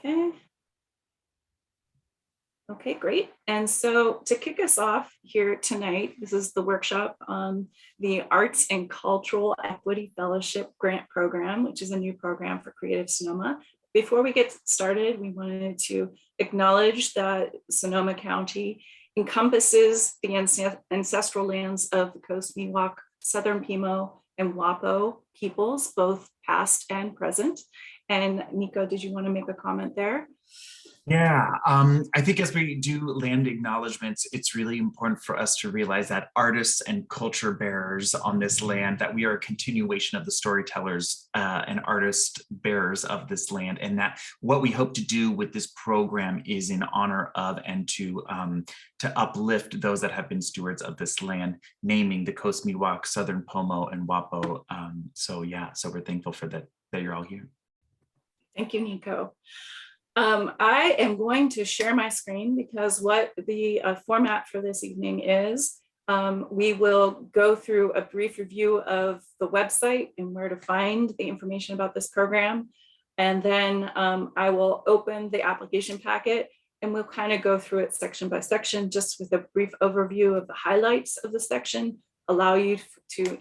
Okay. Okay, great. And so to kick us off here tonight, this is the workshop on the Arts and Cultural Equity Fellowship Grant Program, which is a new program for Creative Sonoma. Before we get started, we wanted to acknowledge that Sonoma County encompasses the ancestral lands of the Coast Miwok, Southern Pimo, and Wapo peoples, both past and present. And Nico, did you want to make a comment there? Yeah, I think as we do land acknowledgements, it's really important for us to realize that artists and culture bearers on this land, that we are a continuation of the storytellers and artist bearers of this land, and that what we hope to do with this program is in honor of and to uplift those that have been stewards of this land, naming the Coast Miwok, Southern Pomo, and Wapo. So we're thankful for that you're all here. Thank you, Nico. I am going to share my screen because what the format for this evening is, we will go through a brief review of the website and where to find the information about this program. And then I will open the application packet and we'll kind of go through it section by section, just with a brief overview of the highlights of the section, allow you to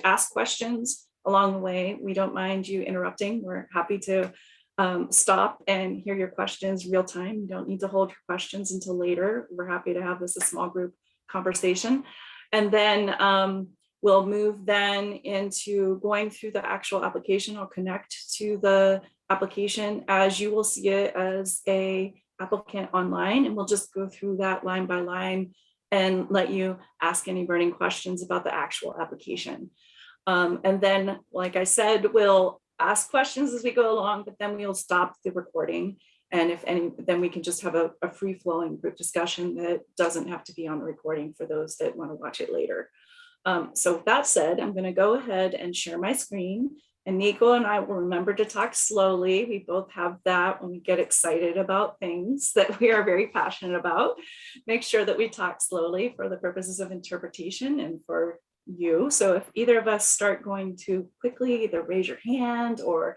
ask questions along the way. We don't mind you interrupting. We're happy to stop and hear your questions real time. You don't need to hold your questions until later. We're happy to have this a small group conversation. And then we'll move then into going through the actual application. I'll connect to the application as you will see it as a applicant online, and we'll just go through that line by line and let you ask any burning questions about the actual application. And then, like I said, we'll ask questions as we go along, but then we'll stop the recording. And if any, then we can just have a free-flowing group discussion that doesn't have to be on the recording for those that want to watch it later. So with that said, I'm going to go ahead and share my screen, and Nico and I will remember to talk slowly. We both have that when we get excited about things that we are very passionate about. Make sure that we talk slowly for the purposes of interpretation and for you. So if either of us start going too quickly, either raise your hand or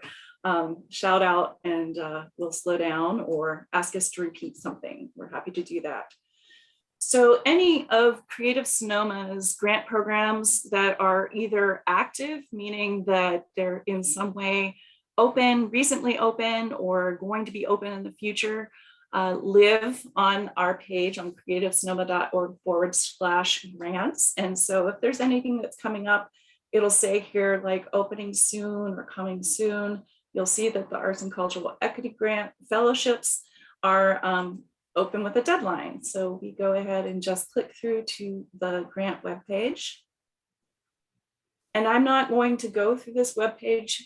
shout out and we'll slow down, or ask us to repeat something. We're happy to do that. So any of Creative Sonoma's grant programs that are either active, meaning that they're in some way open, recently open, or going to be open in the future, live on our page on creativesonoma.org/grants. And so if there's anything that's coming up, it'll say here like opening soon or coming soon. You'll see that the Arts and Cultural Equity Grant Fellowships are open with a deadline. So we go ahead and just click through to the grant webpage. And I'm not going to go through this webpage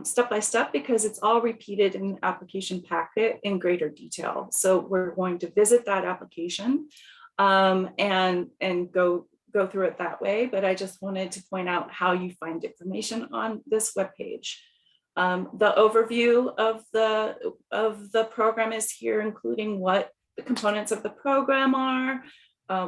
step by step because it's all repeated in the application packet in greater detail. So we're going to visit that application and go through it that way. But I just wanted to point out how you find information on this webpage. The overview of the program is here, including what the components of the program are,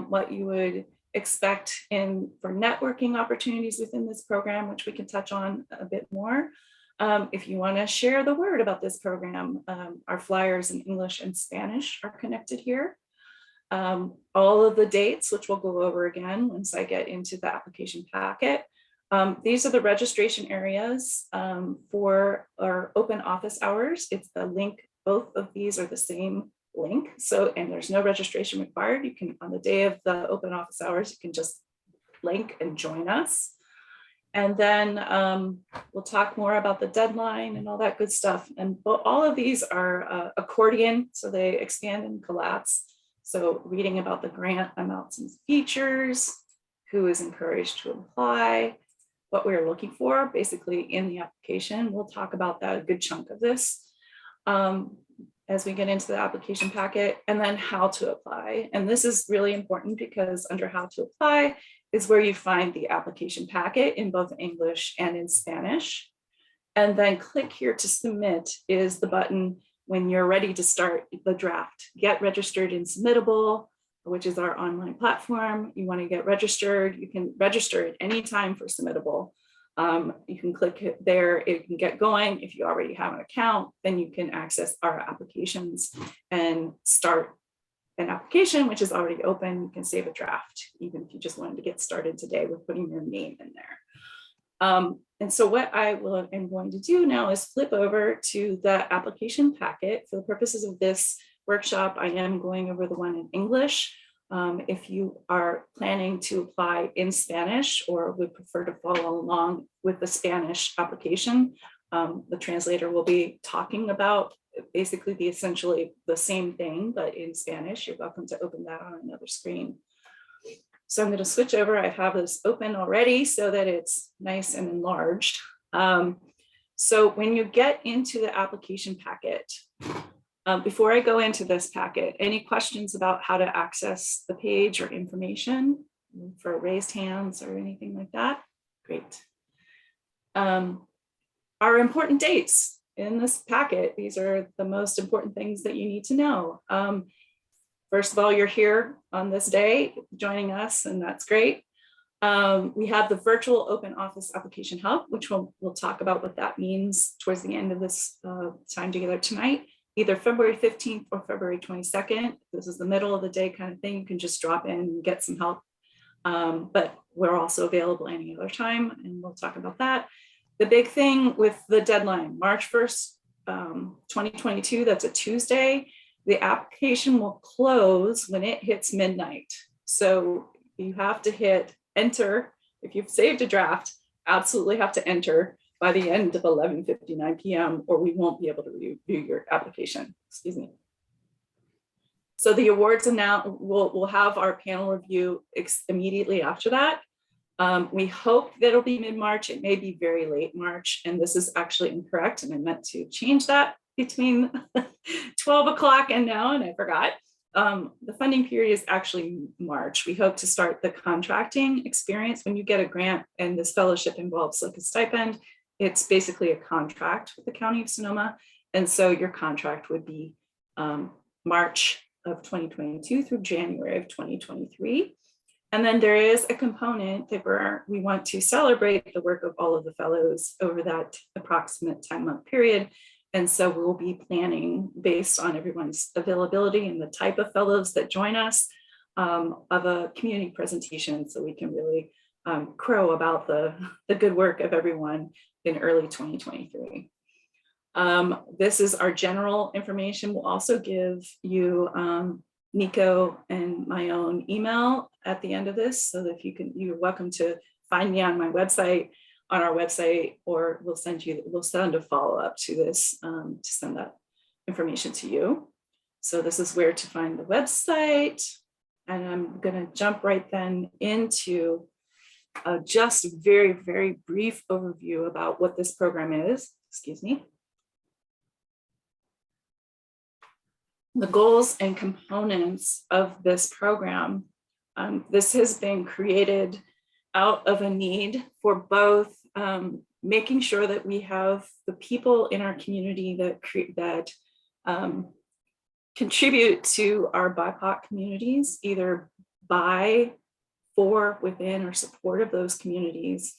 what you would expect for networking opportunities within this program, which we can touch on a bit more. If you want to share the word about this program, our flyers in English and Spanish are connected here. All of the dates, which we'll go over again once I get into the application packet. These are the registration areas for our open office hours. It's the link, both of these are the same link. So, and there's no registration required. You can, on the day of the open office hours, you can just link and join us. And then we'll talk more about the deadline and all that good stuff. And all of these are accordion, so they expand and collapse. So reading about the grant amounts and features, who is encouraged to apply, what we're looking for basically in the application. We'll talk about that, a good chunk of this as we get into the application packet, and then how to apply. And this is really important because under how to apply is where you find the application packet in both English and in Spanish. And then click here to submit is the button when you're ready to start the draft. Get registered in Submittable, which is our online platform. You want to get registered, you can register at any time for Submittable. You can click it there, it can get going. If you already have an account, then you can access our applications and start an application, which is already open. You can save a draft, even if you just wanted to get started today with putting your name in there. And so what am going to do now is flip over to the application packet. For the purposes of this workshop, I am going over the one in English. If you are planning to apply in Spanish or would prefer to follow along with the Spanish application, the translator will be talking about basically essentially the same thing, but in Spanish. You're welcome to open that on another screen. So I'm going to switch over. I have this open already so that it's nice and enlarged. So when you get into the application packet, before I go into this packet, any questions about how to access the page or information for raised hands or anything like that? Great. Our important dates in this packet, these are the most important things that you need to know. First of all, you're here on this day joining us, and that's great. We have the virtual open office application hub, which we'll talk about what that means towards the end of this time together tonight. Either February 15th or February 22nd. This is the middle of the day kind of thing. You can just drop in and get some help. But we're also available any other time, and we'll talk about that. The big thing with the deadline, March 1st, 2022, that's a Tuesday. The application will close when it hits midnight. So you have to hit enter. If you've saved a draft, absolutely have to enter by the end of 11:59 p.m. or we won't be able to review your application. Excuse me. So the awards we'll have our panel review immediately after that. We hope that it'll be mid-March. It may be very late March, and this is actually incorrect, and I meant to change that between 12 o'clock and now, and I forgot. The funding period is actually March. We hope to start the contracting experience. When you get a grant and this fellowship involves like a stipend, it's basically a contract with the County of Sonoma. And so your contract would be March of 2022 through January of 2023. And then there is a component that we want to celebrate the work of all of the fellows over that approximate 10-month period. And so we'll be planning based on everyone's availability and the type of fellows that join us of a community presentation so we can really crow about the good work of everyone in early 2023. This is our general information. We'll also give you Nico and my own email at the end of this so that you're welcome to find me on my website, on our website, or we'll send a follow-up to this to send that information to you. So this is where to find the website. And I'm gonna jump right then into just a very, very brief overview about what this program is. Excuse me. The goals and components of this program. This has been created out of a need for both making sure that we have the people in our community that contribute to our BIPOC communities, either by, for, within, or support of those communities,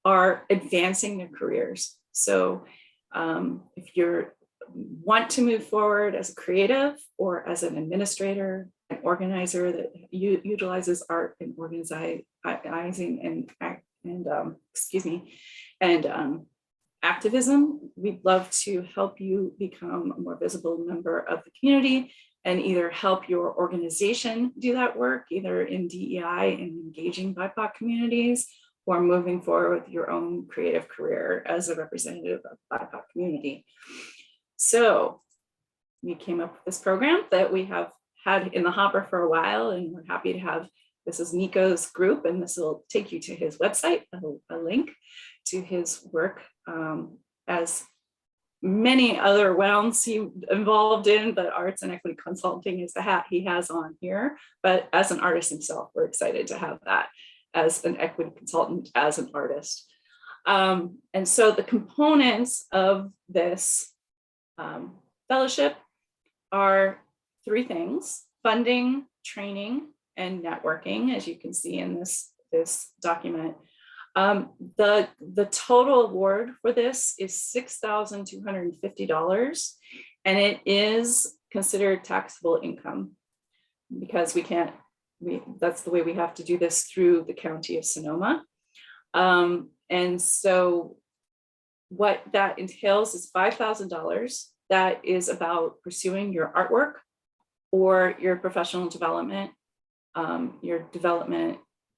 are advancing their careers. So if you want to move forward as a creative or as an administrator, an organizer that utilizes art and organizing and activism, we'd love to help you become a more visible member of the community and either help your organization do that work, either in DEI and engaging BIPOC communities, or moving forward with your own creative career as a representative of the BIPOC community. So we came up with this program that we have had in the hopper for a while, and we're happy to have, this is Nico's group, and this will take you to his website, a link to his work as many other realms he involved in, but arts and equity consulting is the hat he has on here. But as an artist himself, we're excited to have that as an equity consultant, as an artist. And so the components of this fellowship are three things: funding, training, and networking, as you can see in this document. The total award for this is $6,250, and it is considered taxable income because that's the way we have to do this through the County of Sonoma. And so what that entails is $5,000. That is about pursuing your artwork or your professional development,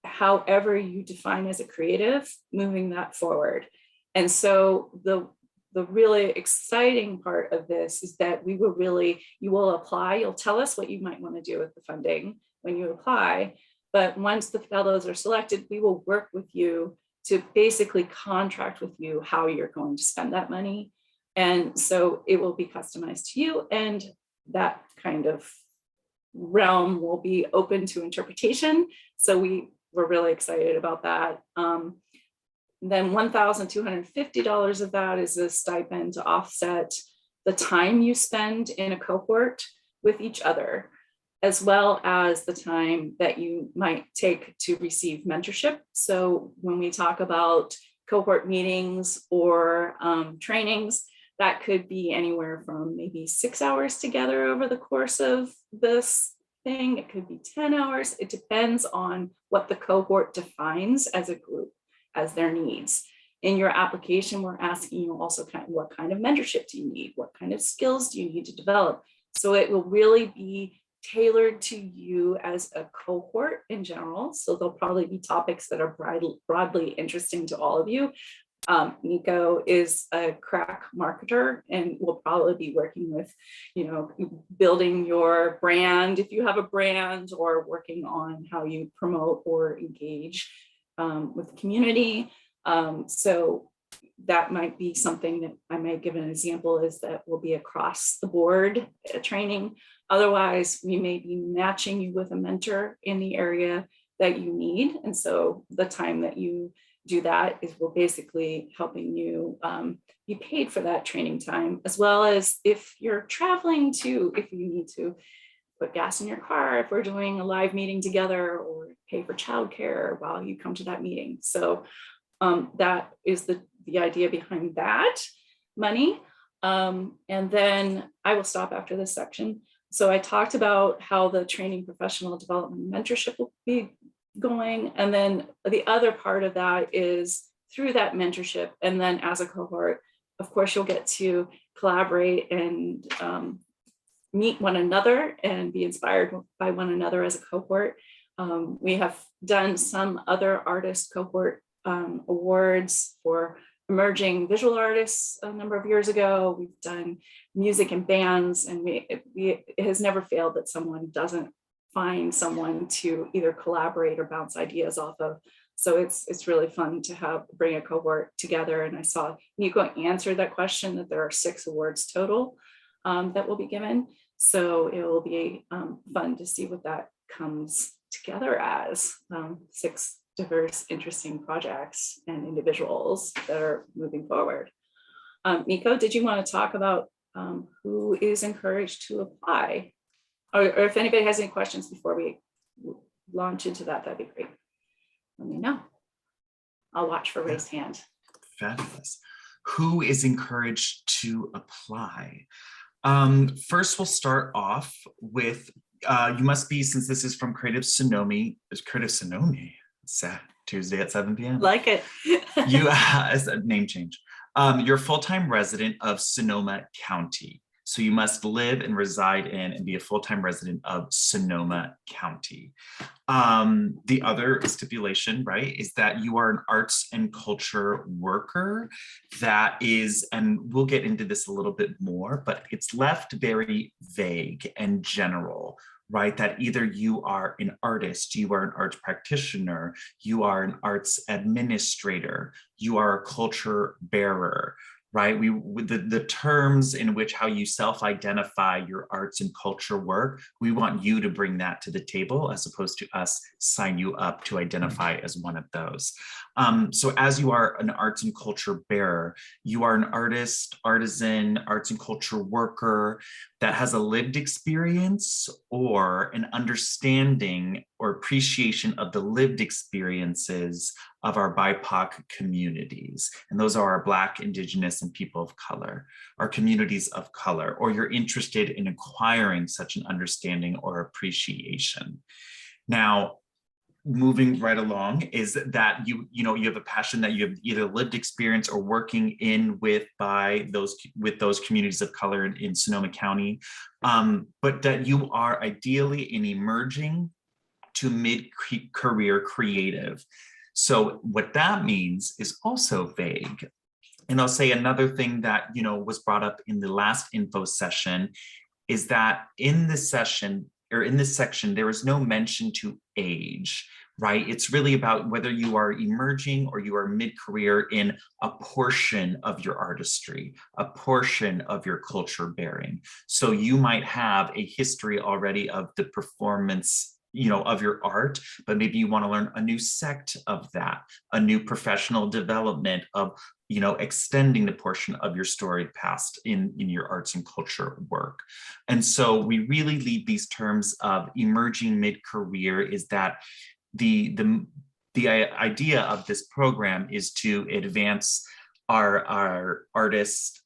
however you define as a creative, moving that forward. And so the really exciting part of this is that you will apply, you'll tell us what you might want to do with the funding when you apply, but once the fellows are selected, we will work with you to basically contract with you how you're going to spend that money. And so it will be customized to you, and that kind of realm will be open to interpretation. So we're really excited about that. Then $1,250 of that is a stipend to offset the time you spend in a cohort with each other, as well as the time that you might take to receive mentorship. So when we talk about cohort meetings or trainings, that could be anywhere from maybe 6 hours together over the course of this thing. It could be 10 hours. It depends on what the cohort defines as a group, as their needs. In your application, we're asking you also what kind of mentorship do you need? What kind of skills do you need to develop? So it will really be tailored to you as a cohort in general. So there'll probably be topics that are broadly interesting to all of you. Nico is a crack marketer and will probably be working with, building your brand if you have a brand, or working on how you promote or engage with the community. So that might be something that I might give an example is that will be across the board training. Otherwise, we may be matching you with a mentor in the area that you need. And so the time that you do that is we're basically helping you be paid for that training time, as well as if you're traveling to, if you need to put gas in your car, if we're doing a live meeting together, or pay for childcare while you come to that meeting. So that is the idea behind that money. And then I will stop after this section. So I talked about how the training, professional development, mentorship will be going. And then the other part of that is through that mentorship. And then as a cohort, of course, you'll get to collaborate and meet one another and be inspired by one another as a cohort. We have done some other artist cohort awards for emerging visual artists a number of years ago. We've done music and bands, and it has never failed that someone doesn't find someone to either collaborate or bounce ideas off of. So it's really fun to bring a cohort together. And I saw Nico answer that question, that there are 6 awards total that will be given. So it will be fun to see what that comes together as 6 diverse, interesting projects and individuals that are moving forward. Nico, did you want to talk about who is encouraged to apply? Or if anybody has any questions before we launch into that, that'd be great. Let me know. I'll watch for raised hand. Fabulous. Who is encouraged to apply? First, we'll start off with, you must be, since this is from Creative Sonoma, it's Tuesday at 7 p.m. Like it. You, as a name change, you're a full-time resident of Sonoma County. So you must live and reside in and be a full-time resident of Sonoma County. The other stipulation, right, is that you are an arts and culture worker. That is, and we'll get into this a little bit more, but it's left very vague and general, right? That either you are an artist, you are an arts practitioner, you are an arts administrator, you are a culture bearer, right? The terms in which how you self-identify your arts and culture work, we want you to bring that to the table as opposed to us sign you up to identify as one of those. So as you are an arts and culture bearer, you are an artist, artisan, arts and culture worker that has a lived experience or an understanding or appreciation of the lived experiences of our BIPOC communities. And those are our Black, Indigenous, and people of color, our communities of color, or you're interested in acquiring such an understanding or appreciation. Now, moving right along is that you have a passion that you have either lived experience or working with those communities of color in Sonoma County, but that you are ideally an emerging to mid-career creative. So what that means is also vague. And I'll say another thing that was brought up in the last info session is that in this session, or in this section, there is no mention to age, right? It's really about whether you are emerging or you are mid-career in a portion of your artistry, a portion of your culture bearing. So you might have a history already of the performance of your art, but maybe you want to learn a new sect of that, a new professional development of extending the portion of your storied past in your arts and culture work. And so we really leave these terms of emerging mid-career is that the idea of this program is to advance our artists,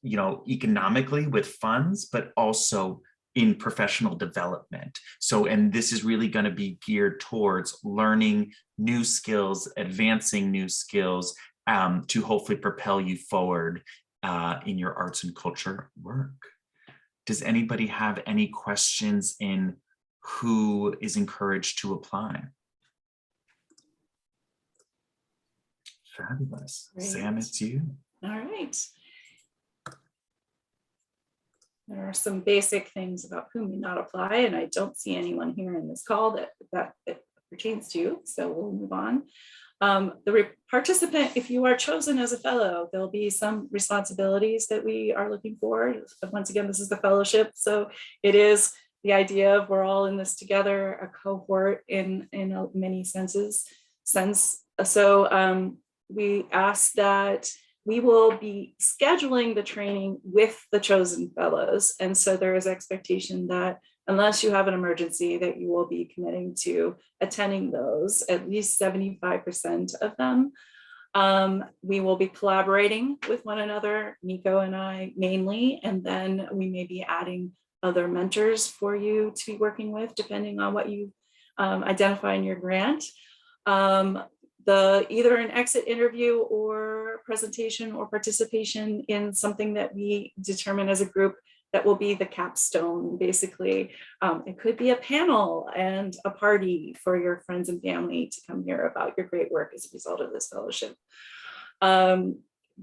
economically with funds, but also in professional development. So, and this is really going to be geared towards learning new skills, advancing new skills, to hopefully propel you forward in your arts and culture work. Does anybody have any questions in who is encouraged to apply? Fabulous. Great. Sam, it's you. All right. There are some basic things about who may not apply, and I don't see anyone here in this call that pertains to, so we'll move on. The participant, if you are chosen as a fellow, there'll be some responsibilities that we are looking for. Once again, this is the fellowship, so it is the idea of we're all in this together, a cohort in many senses. So we ask that we will be scheduling the training with the chosen fellows. And so there is expectation that unless you have an emergency, that you will be committing to attending those, at least 75% of them. We will be collaborating with one another, Nico and I mainly, and then we may be adding other mentors for you to be working with, depending on what you identify in your grant. Either an exit interview or presentation or participation in something that we determine as a group that will be the capstone, basically. It could be a panel and a party for your friends and family to come hear about your great work as a result of this fellowship.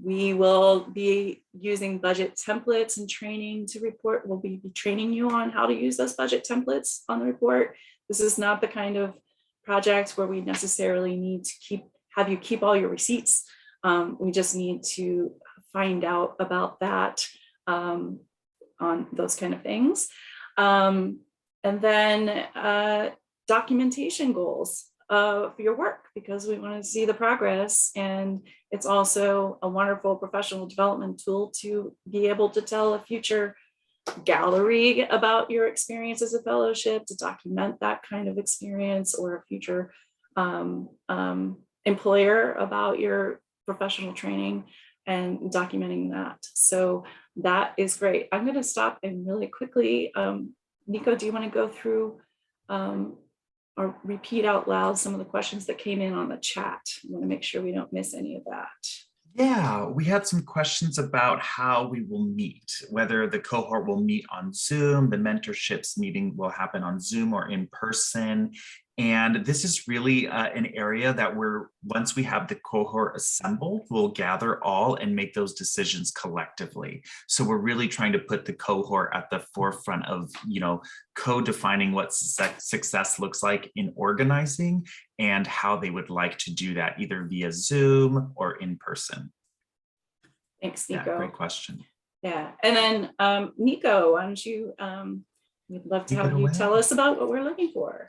We will be using budget templates and training to report. We'll be training you on how to use those budget templates on the report. This is not the kind of project where we necessarily need to have you keep all your receipts. We just need to find out about that on those kind of things. And then documentation goals for your work, because we want to see the progress. And it's also a wonderful professional development tool to be able to tell a future gallery about your experience as a fellowship, to document that kind of experience, or a future employer about your professional training and documenting that. So that is great. I'm going to stop and really quickly, Nico, do you want to go through or repeat out loud some of the questions that came in on the chat? I want to make sure we don't miss any of that. Yeah, we had some questions about how we will meet, whether the cohort will meet on Zoom, the mentorships meeting will happen on Zoom or in person. And this is really an area that once we have the cohort assembled, we'll gather all and make those decisions collectively. So we're really trying to put the cohort at the forefront of, co-defining what success looks like in organizing and how they would like to do that, either via Zoom or in person. Thanks, Nico. Yeah, great question. Yeah, and then Nico, why don't you, we'd love to have you tell us about what we're looking for.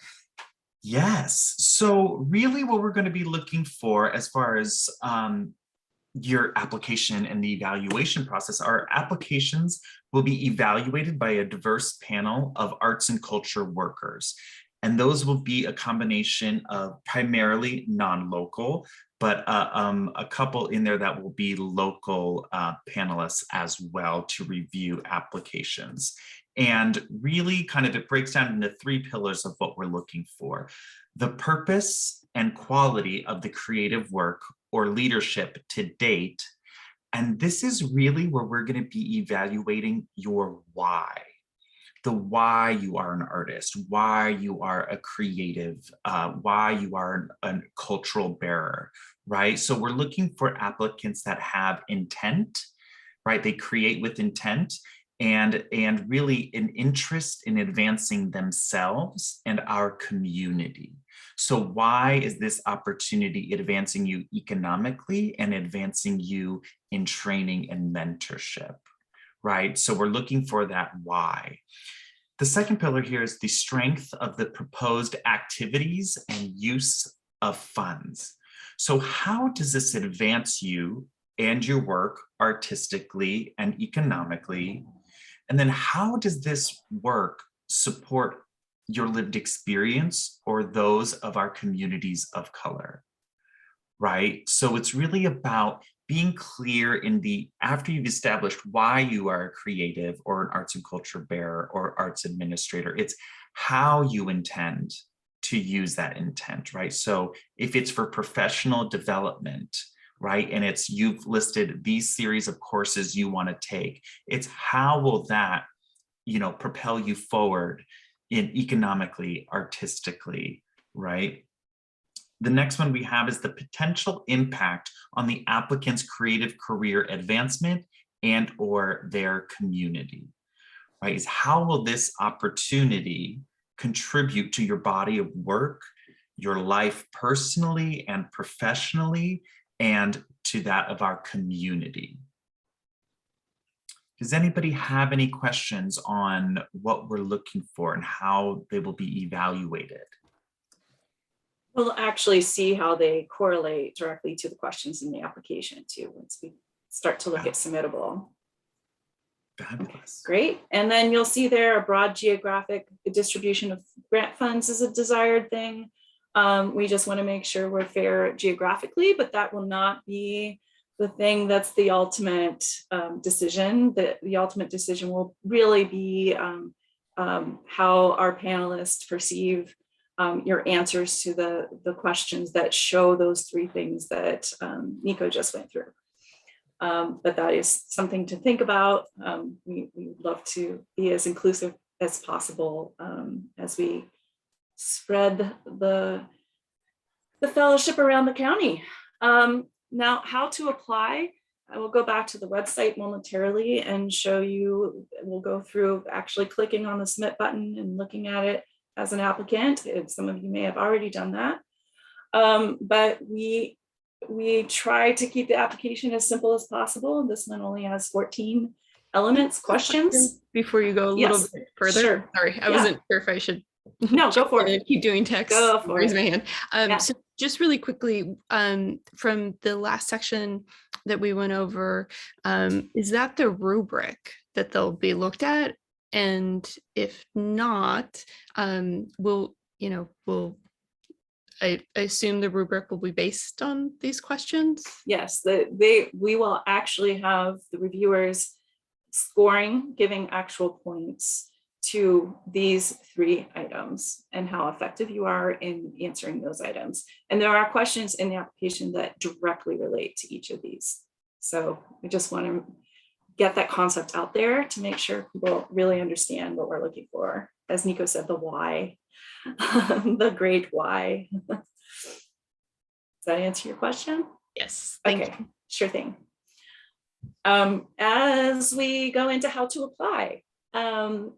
Yes. So really what we're going to be looking for as far as your application and the evaluation process, our applications will be evaluated by a diverse panel of arts and culture workers. And those will be a combination of primarily non-local, but a couple in there that will be local panelists as well to review applications. And really kind of it breaks down into 3 pillars of what we're looking for. The purpose and quality of the creative work or leadership to date. And this is really where we're going to be evaluating your why. The why you are an artist, why you are a creative, why you are a cultural bearer, right? So we're looking for applicants that have intent, right? They create with intent and really an interest in advancing themselves and our community. So why is this opportunity advancing you economically and advancing you in training and mentorship? Right? So we're looking for that why. The second pillar here is the strength of the proposed activities and use of funds. So how does this advance you and your work artistically and economically? And then how does this work support your lived experience or those of our communities of color? Right? So it's really about being clear in after you've established why you are a creative or an arts and culture bearer or arts administrator, it's how you intend to use that intent, right? So if it's for professional development, right, and you've listed these series of courses you want to take, it's how will that, propel you forward economically, artistically, right? The next one we have is the potential impact on the applicant's creative career advancement and or their community, right? Is how will this opportunity contribute to your body of work, your life personally and professionally, and to that of our community? Does anybody have any questions on what we're looking for and how they will be evaluated? We'll actually see how they correlate directly to the questions in the application too, once we start to look at submittable. Fabulous. Great. And then you'll see there a broad geographic distribution of grant funds is a desired thing. We just want to make sure we're fair geographically, but that will not be the thing that's the ultimate decision. The ultimate decision will really be how our panelists perceive your answers to the questions that show those 3 things that Nico just went through. But that is something to think about. We would love to be as inclusive as possible as we spread the fellowship around the county. Now, how to apply, I will go back to the website momentarily and show you, we'll go through actually clicking on the submit button and looking at it as an applicant. Some of you may have already done that. But we try to keep the application as simple as possible. This one only has 14 elements, questions. Before you go a little bit further, sure. Sorry, I wasn't sure if I should. No, go for it. Keep doing text. Go for raise it. my hand. So just really quickly, from the last section that we went over, is that the rubric that they'll be looked at? And if not, I assume the rubric will be based on these questions? Yes, we will actually have the reviewers scoring, giving actual points to these 3 items and how effective you are in answering those items. And there are questions in the application that directly relate to each of these. So we just want to get that concept out there to make sure people really understand what we're looking for. As Nico said, the why, the great why. Does that answer your question? Yes. Thank you. Sure thing. As we go into how to apply,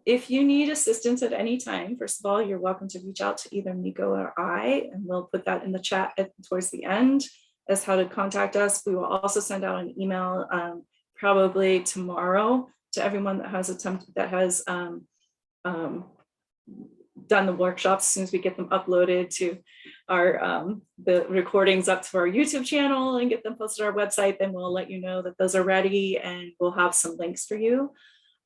if you need assistance at any time, first of all, you're welcome to reach out to either Nico or I, and we'll put that in the chat towards the end as how to contact us. We will also send out an email probably tomorrow to everyone that has done the workshops as soon as we get them uploaded to our the recordings up to our YouTube channel and get them posted on our website. Then we'll let you know that those are ready, and we'll have some links for you.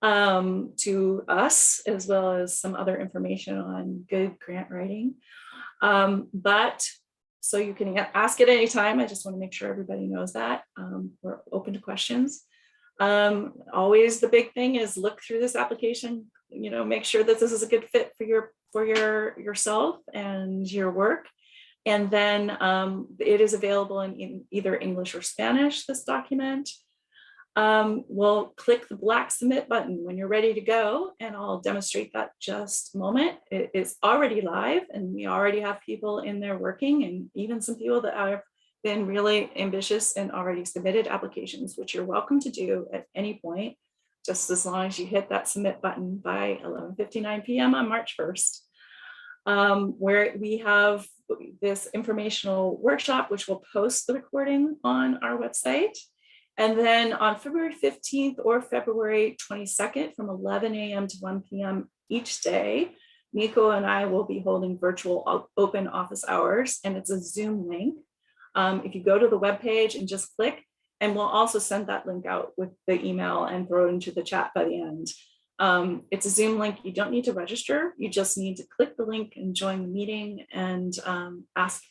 to us, as well as some other information on good grant writing. But so you can ask at any time. I just want to make sure everybody knows that. We're open to questions. Always the big thing is look through this application, make sure that this is a good fit for yourself and your work. And then it is available in either English or Spanish, this document. We'll click the black submit button when you're ready to go, and I'll demonstrate that just a moment. It is already live, and we already have people in there working, and even some people that have been really ambitious and already submitted applications, which you're welcome to do at any point, just as long as you hit that submit button by 11:59 p.m. on March 1st. Where we have this informational workshop, which will post the recording on our website. And then on February 15th or February 22nd from 11 a.m. to 1 p.m. each day, Nico and I will be holding virtual open office hours, and it's a Zoom link. If you go to the webpage and just click, and we'll also send that link out with the email and throw it into the chat by the end. It's a Zoom link. You don't need to register. You just need to click the link and join the meeting and ask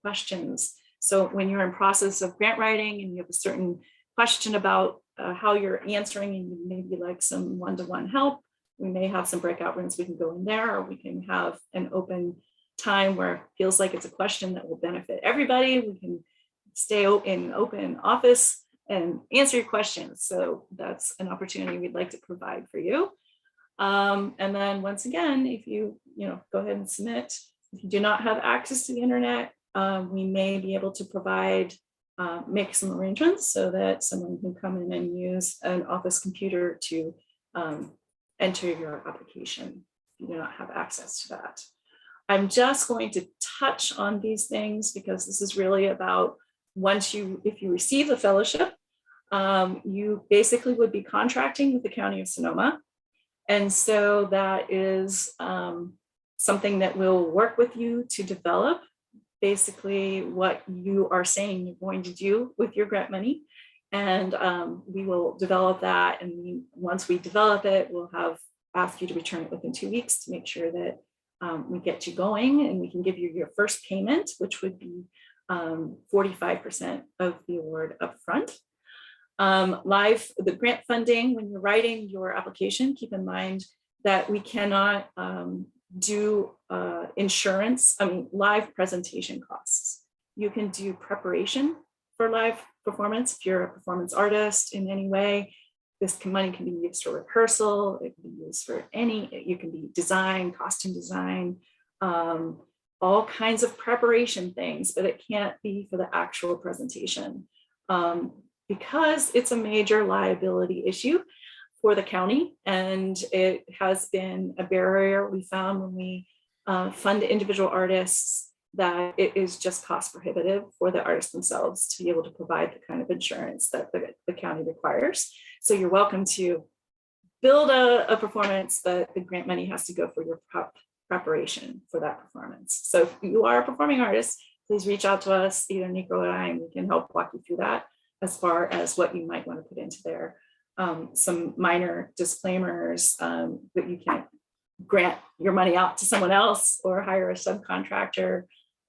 questions. So when you're in process of grant writing and you have a certain question about how you're answering and you maybe like some one-to-one help, we may have some breakout rooms we can go in there, or we can have an open time where it feels like it's a question that will benefit everybody. We can stay in open office and answer your questions. So that's an opportunity we'd like to provide for you. And then once again, if you go ahead and submit. If you do not have access to the internet, we may be able to provide make some arrangements so that someone can come in and use an office computer to enter your application if you do not have access to that. I'm just going to touch on these things because this is really about if you receive the fellowship, you basically would be contracting with the County of Sonoma. And so that is something that we'll work with you to develop basically what you are saying you're going to do with your grant money. And we will develop that. And once we develop it, we'll ask you to return it within 2 weeks to make sure that we get you going, and we can give you your first payment, which would be 45% of the award upfront. The grant funding, when you're writing your application, keep in mind that we cannot do live presentation costs. You can do preparation for live performance if you're a performance artist in any way. This money can be used for rehearsal. It can be used for you can be design, costume design, all kinds of preparation things, but it can't be for the actual presentation because it's a major liability issue for the county. And it has been a barrier we found when we fund individual artists, that it is just cost prohibitive for the artists themselves to be able to provide the kind of insurance that the county requires. So you're welcome to build a performance, but the grant money has to go for your preparation for that performance. So if you are a performing artist, please reach out to us, either Nico or I, and we can help walk you through that as far as what you might want to put into there. Some minor disclaimers that you can't grant your money out to someone else or hire a subcontractor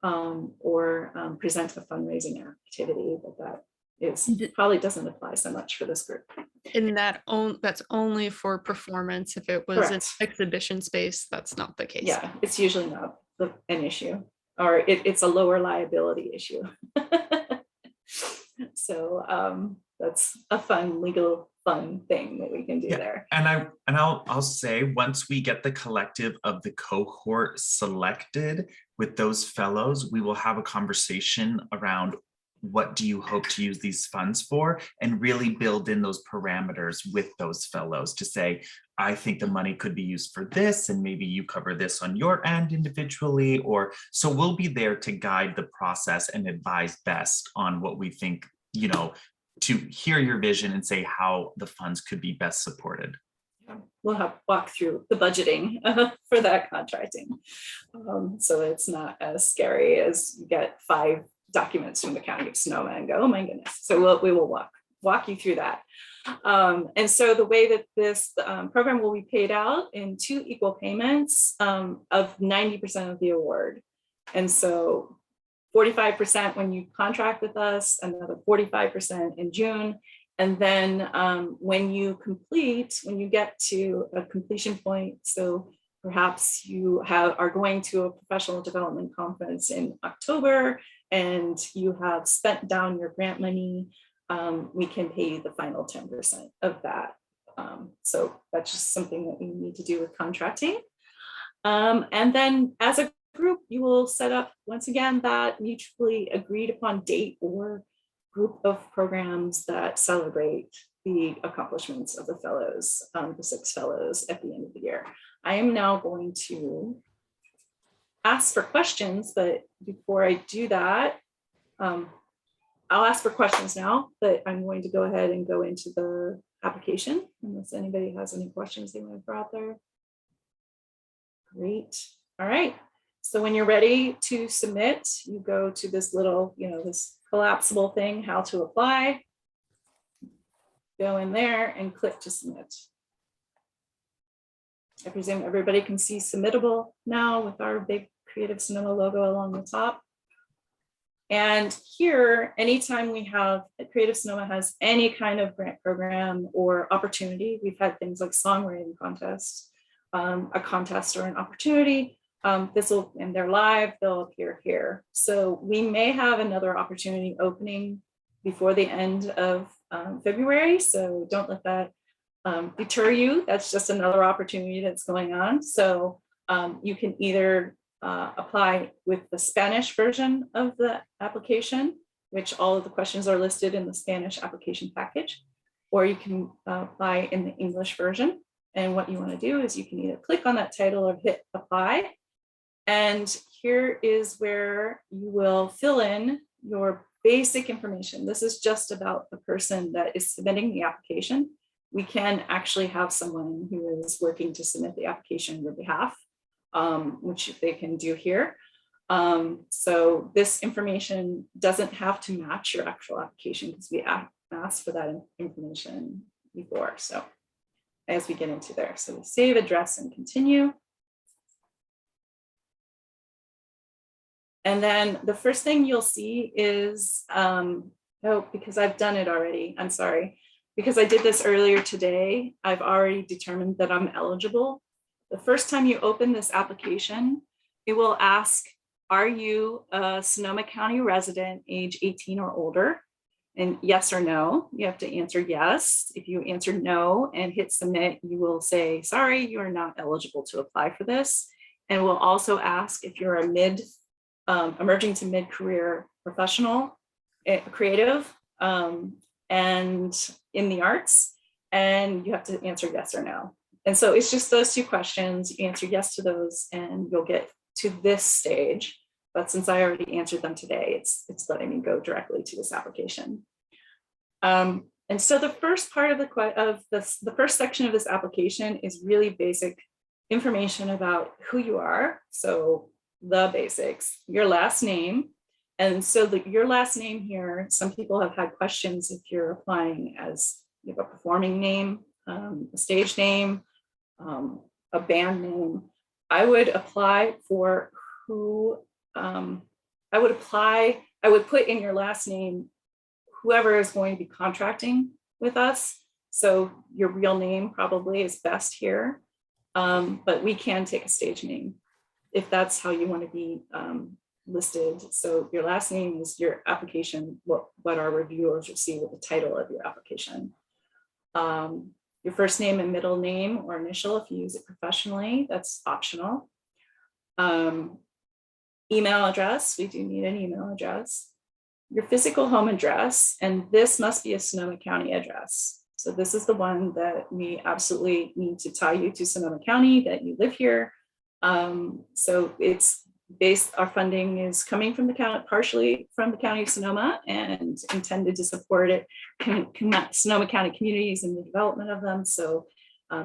or present a fundraising activity, but that probably doesn't apply so much for this group. And that's only for performance. If it was an exhibition space, that's not the case. Yeah, it's usually not an issue, or it's a lower liability issue. So that's a fun thing that we can do there. And I'll say, once we get the collective of the cohort selected with those fellows, we will have a conversation around what do you hope to use these funds for, and really build in those parameters with those fellows to say, I think the money could be used for this, and maybe you cover this on your end individually, so we'll be there to guide the process and advise best on what we think, to hear your vision and say how the funds could be best supported. We'll walk through the budgeting for that contracting. So it's not as scary as you get 5 documents from the County of Sonoma and go, oh my goodness. So we will walk walk you through that. And so the way that this program will be paid out in 2 equal payments of 90% of the award. And so 45% when you contract with us, another 45% in June. And then when you get to a completion point, so perhaps you are going to a professional development conference in October and you have spent down your grant money, we can pay you the final 10% of that. So that's just something that we need to do with contracting. And then as a group, you will set up, once again, that mutually agreed upon date or group of programs that celebrate the accomplishments of the fellows, the 6 fellows at the end of the year. I am now going to ask for questions, but before I do that, I'll ask for questions now, but I'm going to go ahead and go into the application unless anybody has any questions they want to throw out there. Great. All right. So when you're ready to submit, you go to this little, this collapsible thing, how to apply. Go in there and click to submit. I presume everybody can see Submittable now with our big Creative Sonoma logo along the top. And here, anytime we have Creative Sonoma has any kind of grant program or opportunity, we've had things like songwriting contests, a contest or an opportunity. This will, and they're live, they'll appear here. So we may have another opportunity opening before the end of February. So don't let that deter you. That's just another opportunity that's going on. So you can either apply with the Spanish version of the application, which all of the questions are listed in the Spanish application package, or you can apply in the English version. And what you want to do is you can either click on that title or hit apply. And here is where you will fill in your basic information. This is just about the person that is submitting the application. We can actually have someone who is working to submit the application on your behalf, which they can do here. So this information doesn't have to match your actual application because we asked for that information before. So as we get into there, so we save, address, and continue. And then the first thing you'll see is, because I've done it already, I'm sorry. Because I did this earlier today, I've already determined that I'm eligible. The first time you open this application, it will ask, are you a Sonoma County resident, age 18 or older? And yes or no, you have to answer yes. If you answer no and hit submit, you will say, sorry, you are not eligible to apply for this. And we'll also ask if you're a emerging to mid-career professional, creative, and in the arts, and you have to answer yes or no. And so it's just those 2 questions. You answer yes to those and you'll get to this stage. But since I already answered them today, it's letting me go directly to this application. And so the first part of the first section of this application is really basic information about who you are. So the basics, your last name. And so your last name here, some people have had questions if you're applying as you have a performing name, a stage name, a band name. I would apply for who, I would put in your last name whoever is going to be contracting with us. So your real name probably is best here, but we can take a stage name if that's how you want to be listed. So your last name is your application, what our reviewers will see with the title of your application. Your first name and middle name or initial, if you use it professionally, that's optional. Email address, we do need an email address. Your physical home address, and this must be a Sonoma County address. So this is the one that we absolutely need to tie you to Sonoma County, that you live here. So it's based, our funding is coming from the county, partially from the County of Sonoma, and intended to support it, Sonoma County communities and the development of them. So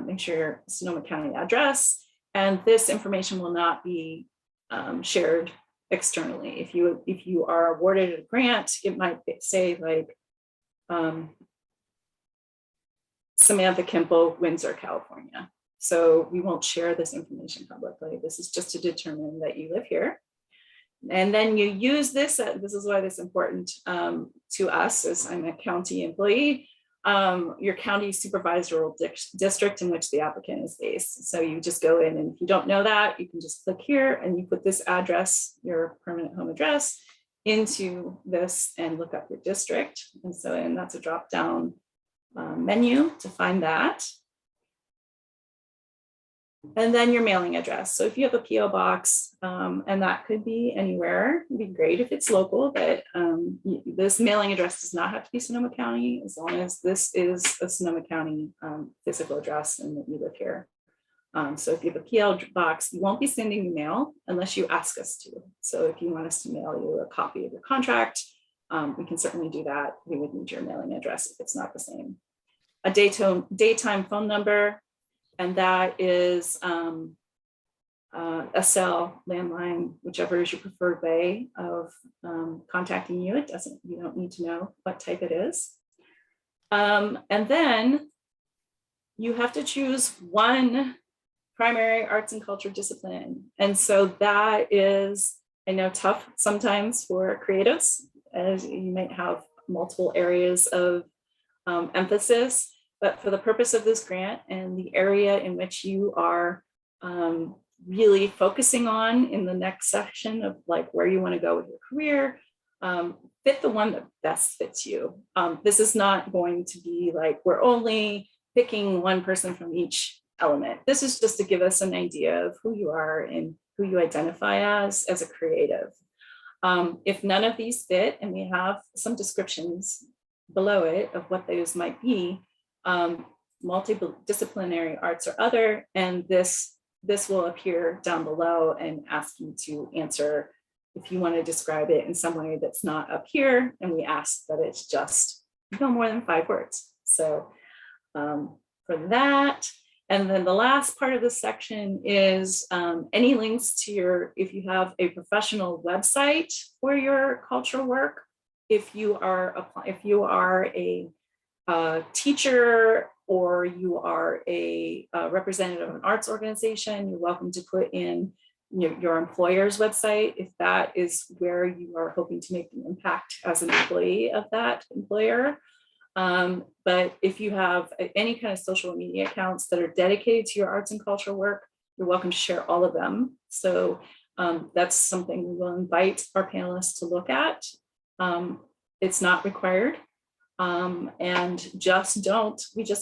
make sure your Sonoma County address, and this information will not be shared externally. If you are awarded a grant, it might say like Samantha Kimple, Windsor, California. So we won't share this information publicly. This is just to determine that you live here. And then you use this, this is why this is important to us, as I'm a county employee, your county supervisor district in which the applicant is based. So you just go in, and if you don't know that, you can just click here and you put this address, your permanent home address, into this and look up your district. And that's a drop down menu to find that. And then your mailing address. So if you have a PO box, and that could be anywhere, it'd be great if it's local, but this mailing address does not have to be Sonoma County, as long as this is a Sonoma County physical address and that you live here. So if you have a PO box, we won't be sending you mail unless you ask us to. So if you want us to mail you a copy of your contract, we can certainly do that. We would need your mailing address if it's not the same. A daytime phone number, and that is a cell, landline, whichever is your preferred way of contacting you. You don't need to know what type it is. And then you have to choose one primary arts and culture discipline. And so that is, I know, tough sometimes for creatives, as you might have multiple areas of emphasis. But for the purpose of this grant and the area in which you are really focusing on in the next section of like where you want to go with your career, fit the one that best fits you. This is not going to be like we're only picking one person from each element. This is just to give us an idea of who you are and who you identify as a creative. If none of these fit, and we have some descriptions below it of what those might be, multidisciplinary arts or other, and this will appear down below and ask you to answer if you want to describe it in some way that's not up here, and we ask that it's just no more than 5 words. So for that, and then the last part of this section is any links to if you have a professional website for your cultural work, if you are a teacher, or you are a representative of an arts organization, you're welcome to put in your employer's website if that is where you are hoping to make an impact as an employee of that employer. But if you have any kind of social media accounts that are dedicated to your arts and culture work, you're welcome to share all of them. So that's something we will invite our panelists to look at. It's not required. And we just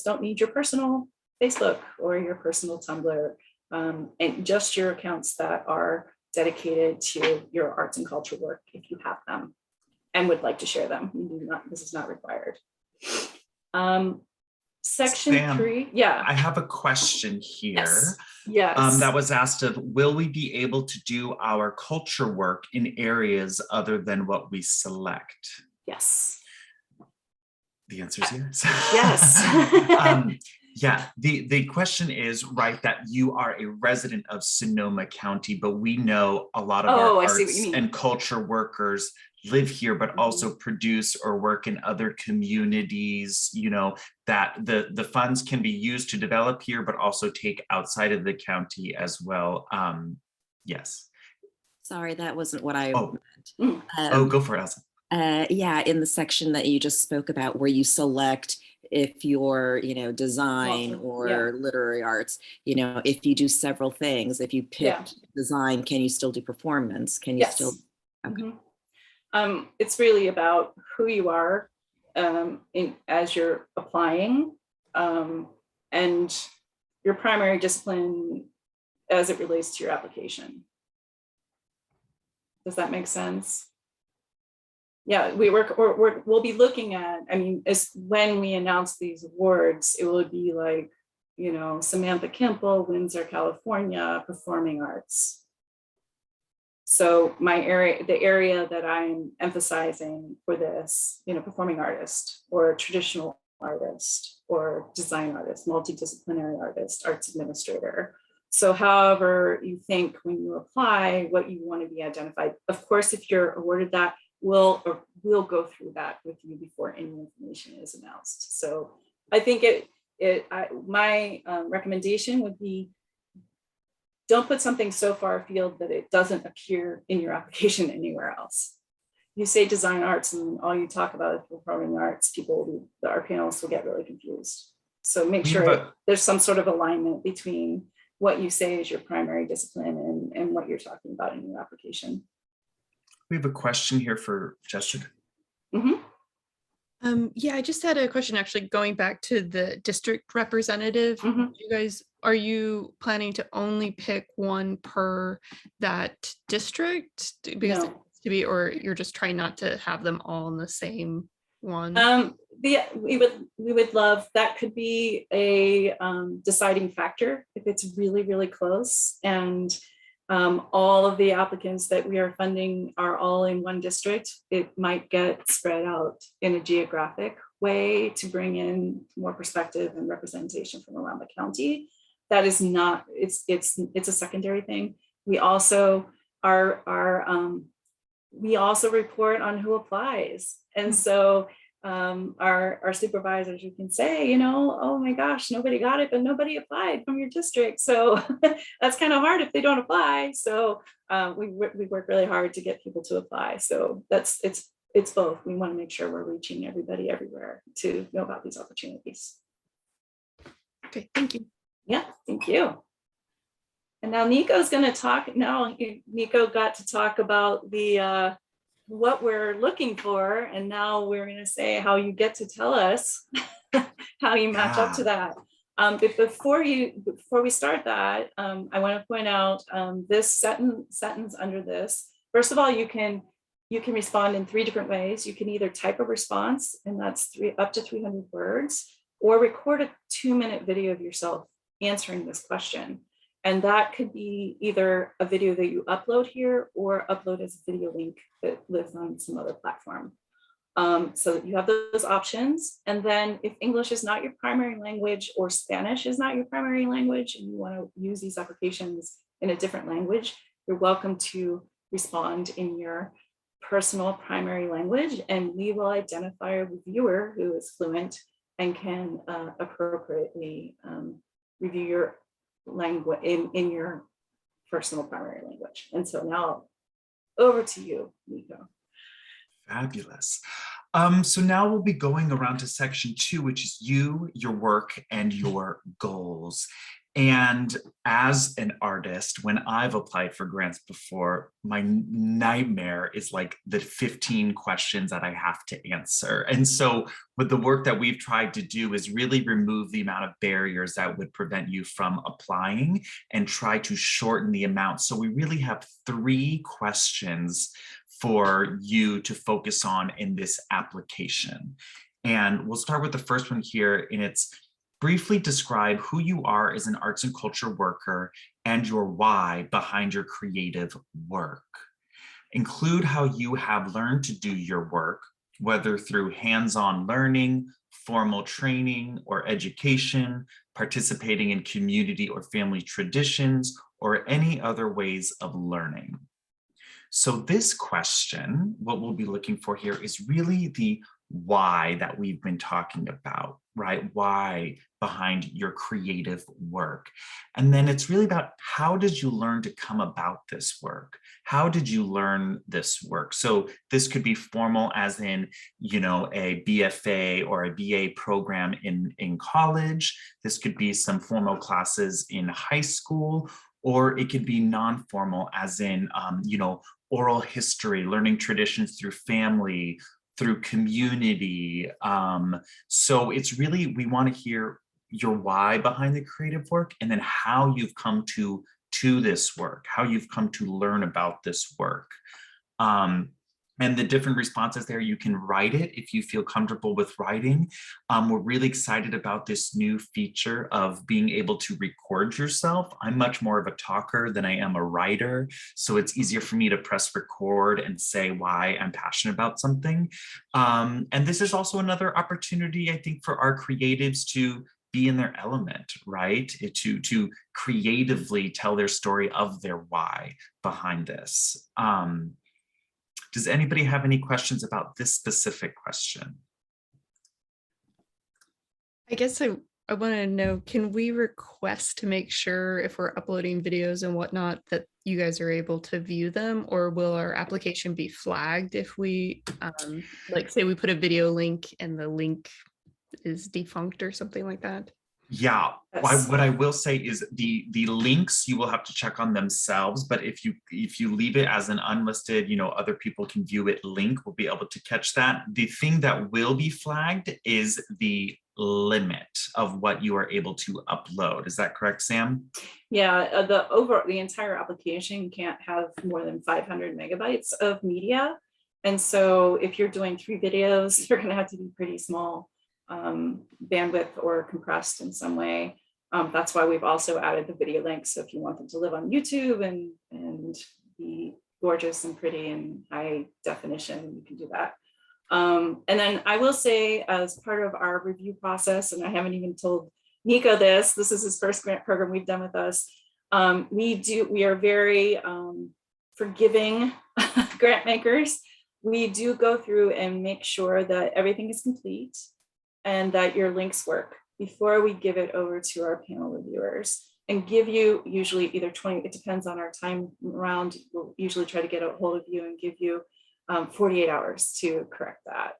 don't need your personal Facebook or your personal Tumblr, and just your accounts that are dedicated to your arts and culture work if you have them and would like to share them. This is not required. Section Sam, 3. Yeah. I have a question here. Yes. That was asked of, will we be able to do our culture work in areas other than what we select? Yes. The answer is yes. Yes. Yeah, the question is, right, that you are a resident of Sonoma County, but we know a lot of our arts and culture workers live here, but also produce or work in other communities, that the funds can be used to develop here, but also take outside of the county as well. Yes. Sorry, that wasn't what I meant. Go for it, Elsa. Yeah, in the section that you just spoke about where you select if you're, design or literary arts, if you do several things, if you pick design, can you still do performance? Can you still? Okay. It's really about who you are as you're applying, and your primary discipline as it relates to your application. Does that make sense? Yeah, we'll be looking at, as when we announce these awards, it will be like, Samantha Kimple, Windsor, California, performing arts. So the area that I'm emphasizing for this, performing artist or traditional artist or design artist, multidisciplinary artist, arts administrator. So however you think when you apply, what you want to be identified. Of course, if you're awarded that, we'll go through that with you before any information is announced. So I think My recommendation would be, don't put something so far afield that it doesn't appear in your application anywhere else. You say design arts and all you talk about is performing arts, our panelists will get really confused. So make sure there's some sort of alignment between what you say is your primary discipline and what you're talking about in your application. We have a question here for Jessica. Yeah, I just had a question actually going back to the district representative. You guys, are you planning to only pick one per that district? Because No. to be, or you're just trying not to have them all in the same one? We would love, that could be a deciding factor if it's really, really close. And all of the applicants that we are funding are all in one district. It might get spread out in a geographic way to bring in more perspective and representation from around the county. That is not, it's a secondary thing. We also we also report on who applies. And so our supervisors, you can say, oh my gosh, nobody got it, but nobody applied from your district. So that's kind of hard if they don't apply. So we work really hard to get people to apply. So it's both. We want to make sure we're reaching everybody everywhere to know about these opportunities. Okay, thank you. Yeah, thank you. And now Nico's going to talk. Now Nico got to talk about the what we're looking for, and now we're going to say how you get to tell us how you match up to that. But before we start that, I want to point out this sentence under this. First of all, you can respond in 3 different ways. You can either type a response, and that's up to 300 words, or record a 2-minute video of yourself answering this question. And that could be either a video that you upload here or upload as a video link that lives on some other platform. So you have those options. And then if English is not your primary language or Spanish is not your primary language, and you want to use these applications in a different language, you're welcome to respond in your personal primary language, and we will identify a reviewer who is fluent and can appropriately review your language in your personal primary language. And so now over to you, Nico. Fabulous. So now we'll be going around to section 2, which is you, your work, and your goals. And as an artist, when I've applied for grants before, my nightmare is like the 15 questions that I have to answer. And so with the work that we've tried to do is really remove the amount of barriers that would prevent you from applying and try to shorten the amount. So we really have 3 questions for you to focus on in this application. And we'll start with the first one here, and it's briefly describe who you are as an arts and culture worker and your why behind your creative work. Include how you have learned to do your work, whether through hands-on learning, formal training or education, participating in community or family traditions, or any other ways of learning. So this question, what we'll be looking for here is really the why that we've been talking about, right? Why behind your creative work. And then it's really about how did you learn to come about this work? How did you learn this work? So this could be formal as in, a BFA or a BA program in college. This could be some formal classes in high school, or it could be non-formal as in, oral history, learning traditions through family, through community. So it's really, we want to hear your why behind the creative work, and then how you've come to this work, how you've come to learn about this work. And the different responses there, you can write it if you feel comfortable with writing. We're really excited about this new feature of being able to record yourself. I'm much more of a talker than I am a writer, so it's easier for me to press record and say why I'm passionate about something. And this is also another opportunity, I think, for our creatives to be in their element, right? To creatively tell their story of their why behind this. Does anybody have any questions about this specific question? I guess I want to know, can we request to make sure if we're uploading videos and whatnot that you guys are able to view them, or will our application be flagged if we, like say we put a video link and the link is defunct or something like that? Yeah, Yes. what I will say is the links you will have to check on themselves, but if you leave it as an unlisted, other people can view it link, we'll be able to catch that. The thing that will be flagged is the limit of what you are able to upload. Is that correct, Sam? Yeah, the entire application can't have more than 500 megabytes of media. And so if you're doing 3 videos, they're going to have to be pretty small bandwidth or compressed in some way. That's why we've also added the video links. So if you want them to live on YouTube and be gorgeous and pretty and high definition, you can do that. And then I will say, as part of our review process, and I haven't even told Nico this is his first grant program we've done with us. We are very forgiving grant makers. We do go through and make sure that everything is complete and that your links work before we give it over to our panel reviewers, and give you usually either 20, it depends on our time around, we'll usually try to get a hold of you and give you 48 hours to correct that.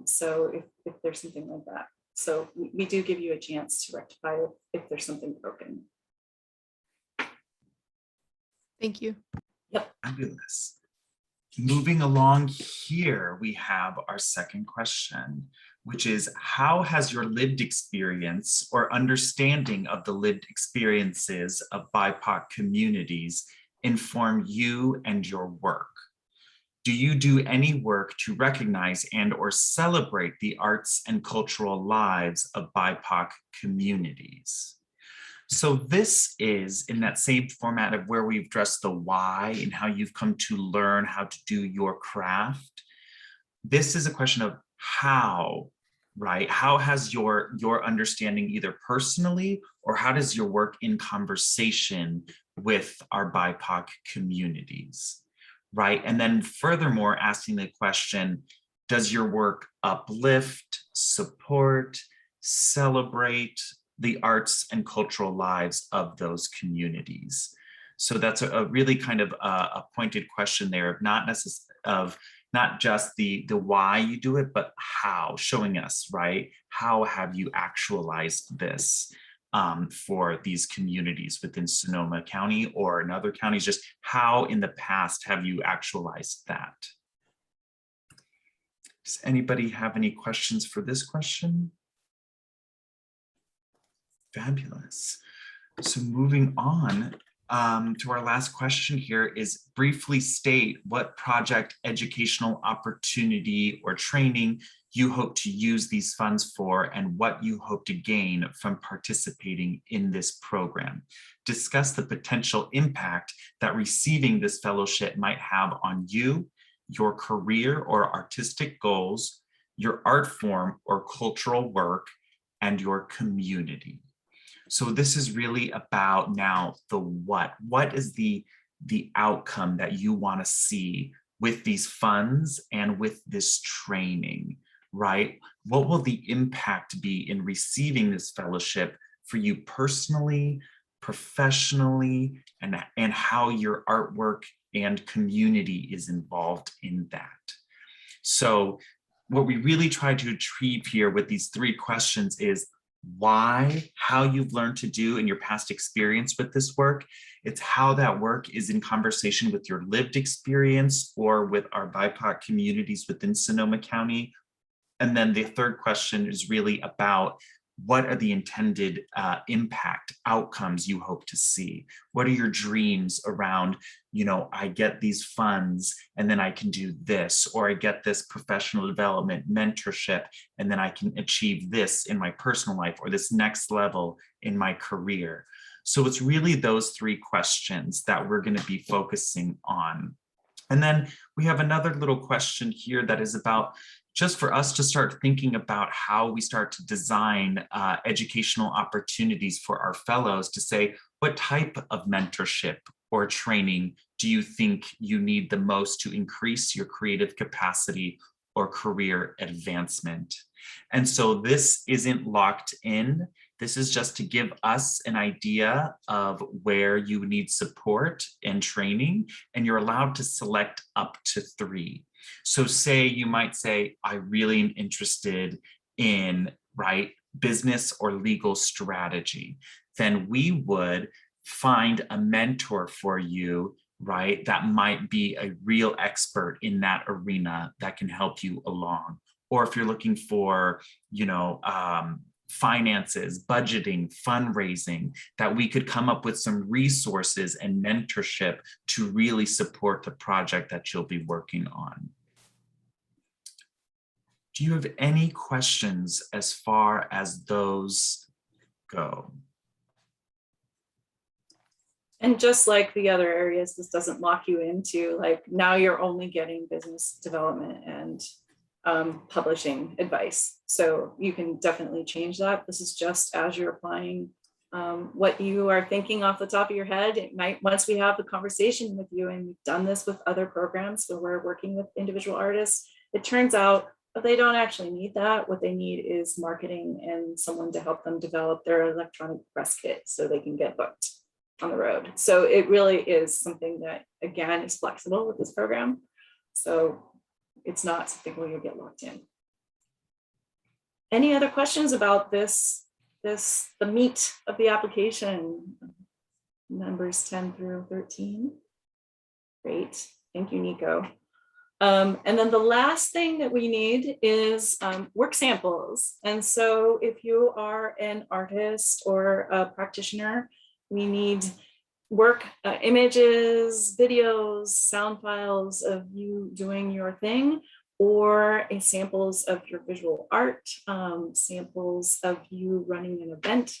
So if there's something like that. So we do give you a chance to rectify it if there's something broken. Thank you. Yep. Fabulous. Moving along here, we have our second question, which is, how has your lived experience or understanding of the lived experiences of BIPOC communities inform you and your work? Do you do any work to recognize and or celebrate the arts and cultural lives of BIPOC communities? So this is in that same format of where we've addressed the why and how you've come to learn how to do your craft. This is a question of how, right? How has your understanding either personally, or how does your work in conversation with our BIPOC communities, right? And then furthermore, asking the question, does your work uplift, support, celebrate the arts and cultural lives of those communities? So that's a really kind of a pointed question there of not just the why you do it, but how, showing us, right? How have you actualized this for these communities within Sonoma County or in other counties? Just how in the past have you actualized that? Does anybody have any questions for this question? Fabulous. So moving on to our last question here is, briefly state what project, educational opportunity, or training you hope to use these funds for and what you hope to gain from participating in this program. Discuss the potential impact that receiving this fellowship might have on you, your career or artistic goals, your art form or cultural work, and your community. So this is really about now the what. What is the outcome that you want to see with these funds and with this training, right? What will the impact be in receiving this fellowship for you personally, professionally, and how your artwork and community is involved in that? So what we really try to achieve here with these 3 questions is why, how you've learned to do in your past experience with this work. It's how that work is in conversation with your lived experience or with our BIPOC communities within Sonoma County. And then the 3rd question is really about what are the intended impact outcomes you hope to see? What are your dreams around, I get these funds and then I can do this, or I get this professional development mentorship and then I can achieve this in my personal life, or this next level in my career. So it's really those 3 questions that we're going to be focusing on. And then we have another little question here that is about just for us to start thinking about how we start to design educational opportunities for our fellows, to say, what type of mentorship or training do you think you need the most to increase your creative capacity or career advancement? And so this isn't locked in. This is just to give us an idea of where you need support and training, and you're allowed to select up to 3. So say you might say, I really am interested in, right, business or legal strategy. Then we would find a mentor for you, right, that might be a real expert in that arena that can help you along. Or if you're looking for, you know, finances, budgeting, fundraising, that we could come up with some resources and mentorship to really support the project that you'll be working on. Do you have any questions as far as those go? And just like the other areas, this doesn't lock you into like, now you're only getting business development and publishing advice. So you can definitely change that. This is just as you're applying what you are thinking off the top of your head. It might, once we have the conversation with you, and we've done this with other programs where we're working with individual artists, it turns out that they don't actually need that. What they need is marketing and someone to help them develop their electronic press kit so they can get booked on the road. So it really is something that, again, is flexible with this program. So it's not something where you get locked in. Any other questions about this, the meat of the application, numbers 10 through 13? Great, thank you, Nico. And then the last thing that we need is work samples. And so if you are an artist or a practitioner, we need work images, videos, sound files of you doing your thing, or samples of your visual art, samples of you running an event.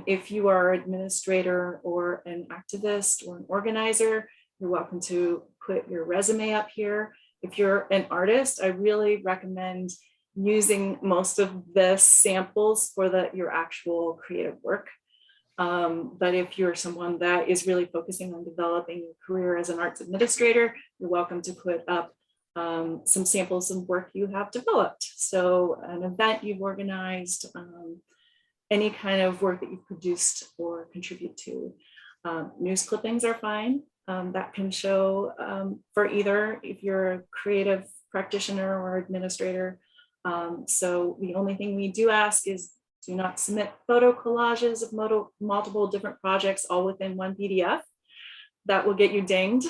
If you are an administrator or an activist or an organizer, you're welcome to put your resume up here. If you're an artist, I really recommend using most of the samples for your actual creative work. But if you're someone that is really focusing on developing your career as an arts administrator, you're welcome to put up some samples of work you have developed. So an event you've organized, any kind of work that you've produced or contribute to. News clippings are fine. That can show for either if you're a creative practitioner or administrator. So the only thing we do ask is do not submit photo collages of multiple different projects all within one PDF. That will get you dinged.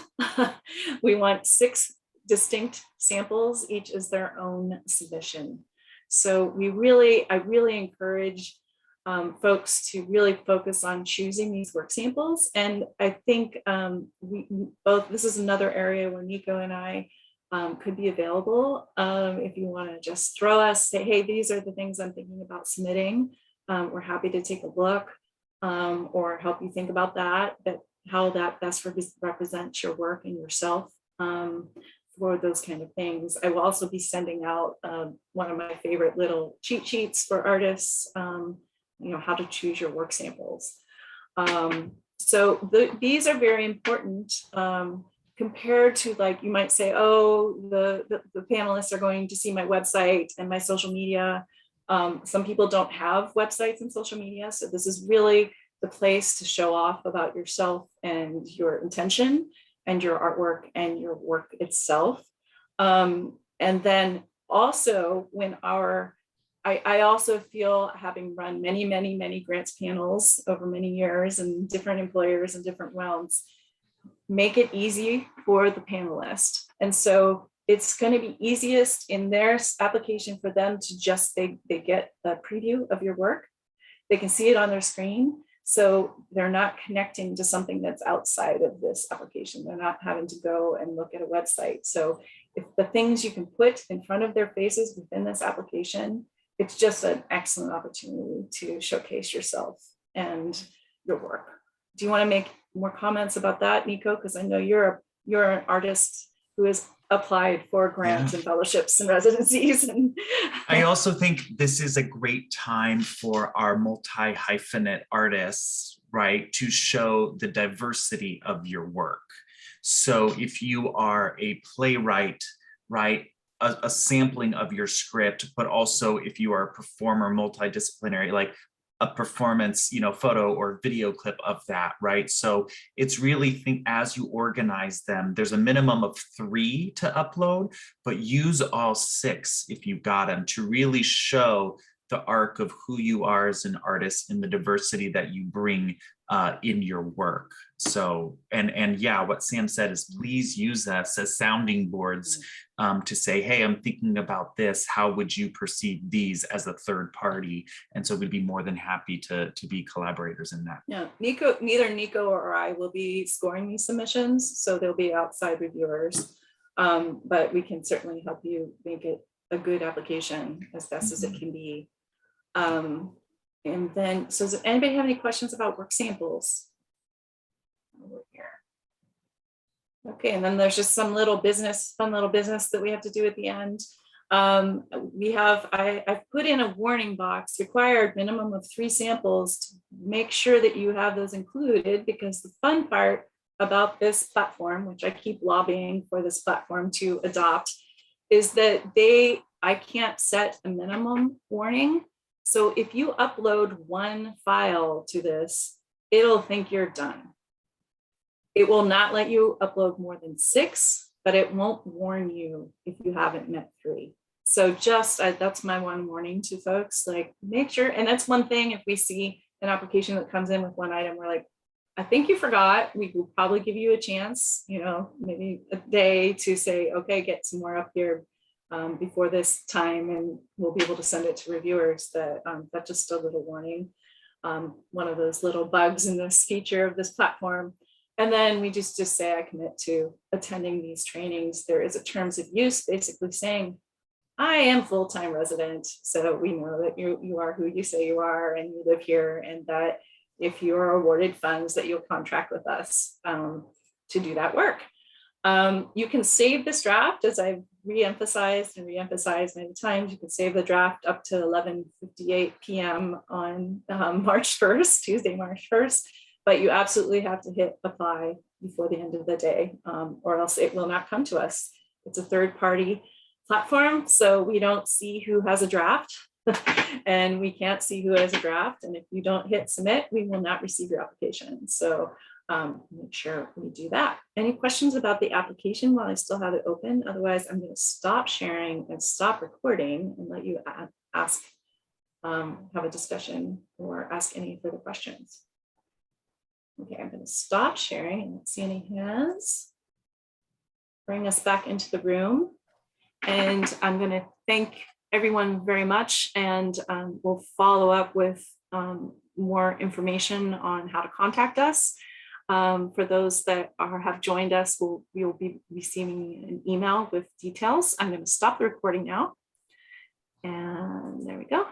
We want 6 distinct samples, each is their own submission. So I really encourage folks to really focus on choosing these work samples. And I think this is another area where Nico and I could be available. If you want to just throw us, say, hey, these are the things I'm thinking about submitting. We're happy to take a look or help you think about that, how that best represents your work and yourself for those kind of things. I will also be sending out one of my favorite little cheat sheets for artists, how to choose your work samples. So these are very important. Compared to, like, you might say, oh, the panelists are going to see my website and my social media. Some people don't have websites and social media. So this is really the place to show off about yourself and your intention and your artwork and your work itself. And then also when I also feel, having run many grants panels over many years and different employers and different realms, make it easy for the panelist. And so it's going to be easiest in their application for them to just, they get a preview of your work. They can see it on their screen. So they're not connecting to something that's outside of this application. They're not having to go and look at a website. So if the things you can put in front of their faces within this application, it's just an excellent opportunity to showcase yourself and your work. Do you want to make more comments about that, Nico? Because I know you're an artist who has applied for grants and fellowships and residencies. And I also think this is a great time for our multi-hyphenate artists, right, to show the diversity of your work. So if you are a playwright, right, a sampling of your script, but also if you are a performer, multidisciplinary, like a performance, photo or video clip of that, right? So it's really as you organize them, there's a minimum of 3 to upload, but use all 6 if you've got them to really show the arc of who you are as an artist and the diversity that you bring in your work. So, and yeah, what Sam said is please use us as sounding boards to say, hey, I'm thinking about this. How would you perceive these as a third party? And so we'd be more than happy to be collaborators in that. Yeah, neither Nico or I will be scoring these submissions, so they'll be outside reviewers. But we can certainly help you make it a good application as best as it can be. And then, so does anybody have any questions about work samples? Over here. Okay, and then there's just some fun little business that we have to do at the end. I've put in a warning box, required minimum of 3 samples to make sure that you have those included, because the fun part about this platform, which I keep lobbying for this platform to adopt, is that I can't set a minimum warning. So if you upload 1 file to this, it'll think you're done. It will not let you upload more than 6, but it won't warn you if you haven't met 3. So that's my one warning to folks, like make sure, and that's one thing, if we see an application that comes in with 1 item, we're like, I think you forgot, we will probably give you a chance, maybe a day to say, okay, get some more up here before this time, and we'll be able to send it to reviewers. That's just a little warning, one of those little bugs in this feature of this platform. And then we just say, I commit to attending these trainings. There is a terms of use basically saying, I am full-time resident, so we know that you are who you say you are and you live here, and that if you are awarded funds that you'll contract with us to do that work. You can save this draft, as I've re-emphasized many times. You can save the draft up to 11:58 p.m. on March 1st, Tuesday, March 1st, but you absolutely have to hit apply before the end of the day, or else it will not come to us. It's a third-party platform, so we don't see who has a draft and we can't see who has a draft. And if you don't hit submit, we will not receive your application. So make sure we do that. Any questions about the application while I still have it open? Otherwise, I'm going to stop sharing and stop recording and let you ask, have a discussion or ask any further questions. Okay, I'm going to stop sharing and not see any hands. Bring us back into the room. And I'm going to thank everyone very much, and we'll follow up with more information on how to contact us. For those that have joined us, we'll be receiving an email with details. I'm going to stop the recording now. And there we go.